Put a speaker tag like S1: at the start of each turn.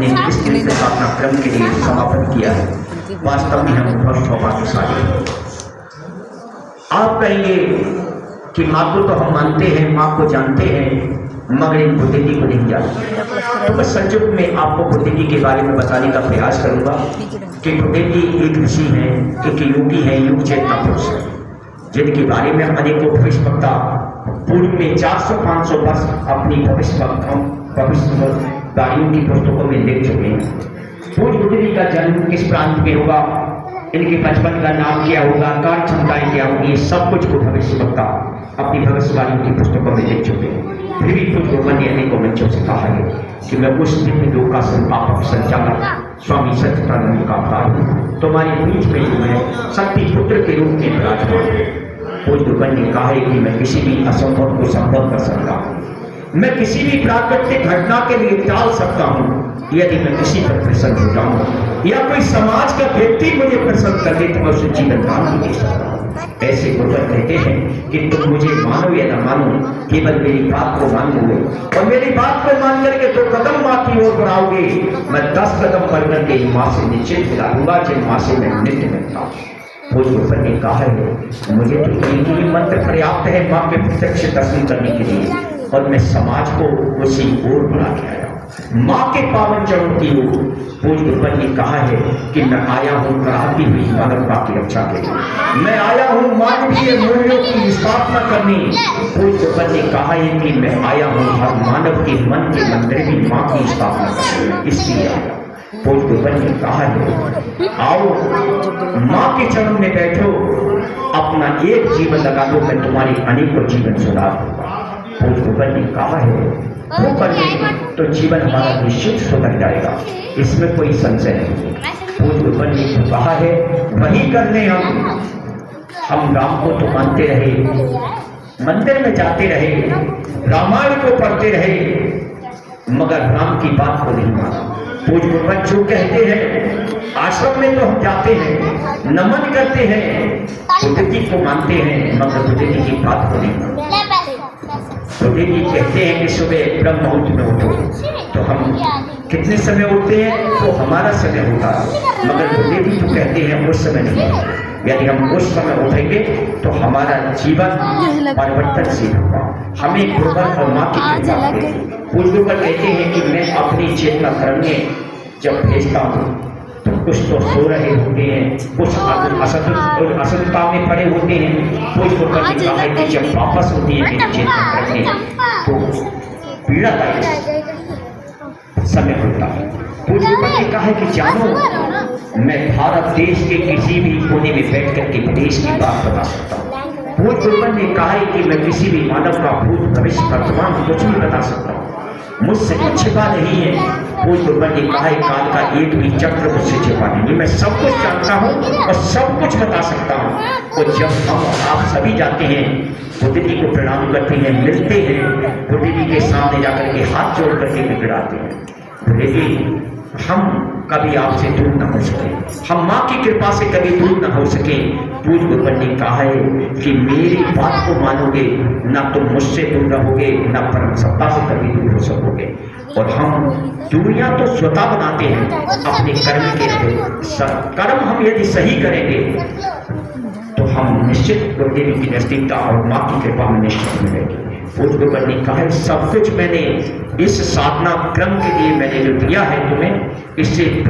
S1: हमने इस तीर्थ साधना क्रम के लिए समापन किया है। वास्तव में हम बहुत सौभाग्यशाली हैं। आप कहेंगे कि माँ को तो हम मानते हैं, माँ को जानते हैं, मगर इन बुद्धिजी को नहीं जानते। तो मैं संक्षिप्त में आपको बुद्धिजी के बारे में बताने का प्रयास करूंगा कि बुद्धिजी एक ऋषि हैं, एक योगी हैं, युग चेतना पुरुष हैं, जिनके बारे में अनेकों भविष्यवक्ता पूर्व में 400-500 वर्ष अपनी भविष्यवाणियों की पुस्तकों में लिख चुके हैं। पूज्य बुद्धिजी का जन्म किस प्रांत में होगा, इनके बचपन का नाम क्या होगा, कार्य क्षमताएं क्या होगी, सब कुछ को भविष्यवक्ता अपनी भविष्यवाणियों की पुस्तकों में लिख चुके हैं। फिर भी कुछ लोगों ने अनेकों मंचों से कहा है कि मैं उस दिन लोक का संस्थापक संचालक स्वामी सच्चिदानंद का अवतार हूँ, तुम्हारे बीच में जो है शक्ति पुत्र के रूप में विराजमान। पूज्य लोगों ने कहा है कि मैं किसी भी असंभव को संभव कर सकता हूँ, मैं किसी भी प्राकृतिक घटना के लिए टाल सकता हूँ यदि मैं किसी पर प्रसन्न हो जाऊँ या कोई समाज का व्यक्ति मुझे प्रसन्न कर दे तो मैं उसे जीवन दान भी दे सकता हूँ। ऐसे गुरुवर कहते हैं कि तुम मुझे मानो या न मानो, केवल मेरी बात को मान लोगे और मेरी बात को मान करके 2 कदम माँ की ओर बढ़ाओगे, मैं 10 कदम बढ़ करके माँ से निश्चित मिला दूंगा जिन माँ से मैं नित्य मिलता हूँ। भोजपुर ने कहा है मुझे तो एक ही मंत्र पर्याप्त है माँ के प्रत्यक्ष दर्शन करने के लिए, और मैं समाज को उसी ओर बढ़ा के आया माँ के पावन चरणों की ओर। भोजपुर ने कहा है कि मैं आया हूँ कराती हुई मानवता की रक्षा के लिए, मैं आया हूँ मानवीय मूल्यों की स्थापना करने। भोजपुर ने कहा है कि मैं आया हूँ हर मानव के मन के मंदिर में माँ की स्थापना करने, इसलिए आया। भोजपुर ने कहा है आओ माँ के चरण में बैठो, अपना एक जीवन लगा दो, मैं तुम्हारे अनेकों जीवन सुधार दूंगा। भोजपुर ने कहा है वो करने तो जीवन हमारा निश्चित सुधर जाएगा, इसमें कोई संशय नहीं। भोजपुर ने कहा है वही करने हम राम को तो मानते रहे, मंदिर में जाते रहे, रामायण को पढ़ते रहे, मगर राम की बात को नहीं माना। भोजपुर जो कहते हैं आश्रम में तो हम जाते हैं, नमन करते हैं, बुद्धिजी को मानते हैं, मगर बुद्धिजी की बात को नहीं मानते। बुद्धिजी कहते हैं कि सुबह ब्रह्म मुहूर्त में उठो, तो हम कितने समय उठते हैं तो हमारा समय होता है, मगर बुद्धिजी जो कहते हैं उस समय नहीं। यदि हम उस समय उठेंगे तो हमारा जीवन परिवर्तनशील होगा, हमें गुरुवर और माँ की कृपा मिलेगी। पूज्य कहते हैं कि मैं अपनी चेतना क्रम में जब भेजता हूँ तो कुछ तो सो रहे होते हैं, कुछ असंता में पड़े होते हैं। पूज्य ने कहा है कि जब वापस होती है मेरी चेतना क्रम में तो पीड़ादायक समय होता है। पूज्य ने कहा है कि जानो मैं भारत देश के किसी भी कोने में बैठ करके विदेश की बात बता सकता हूँ। भोजपुर ने कहा है कि मैं किसी भी मानव का भूत भविष्य वर्तमान कुछ भी बता सकता हूँ, मुझसे कुछ छिपा नहीं है। भोजपुर ने कहा है काल का एक भी चक्र मुझसे छिपा नहीं, मैं सब कुछ जानता हूँ और सब कुछ बता सकता हूँ। और जब हम आप सभी जाते हैं बुद्धिजी को प्रणाम करते हैं, मिलते हैं, बुद्धिजी के सामने जाकर के हाथ जोड़ करके गिड़गिड़ाते हैं, बुद्धिजी हम कभी आपसे दूर न हो सके, हम माँ की कृपा से कभी दूर न हो सके। पूज्य गुरुवर ने कहा है कि मेरी बात को मानोगे न तुम मुझसे दूर रहोगे, न परम सत्ता से कभी दूर हो सकोगे। और हम दूरियां तो स्वतः बनाते हैं अपने कर्म के कर्म हम यदि सही करेंगे तो हम निश्चित गुरुदेव की नजदीकता और माँ की कृपा में निश्चित मिलेगी। पूज्य गुरुवर ने कहा है सब कुछ मैंने इस साधना क्रम के लिए मैंने जो दिया है तुम्हें, इससे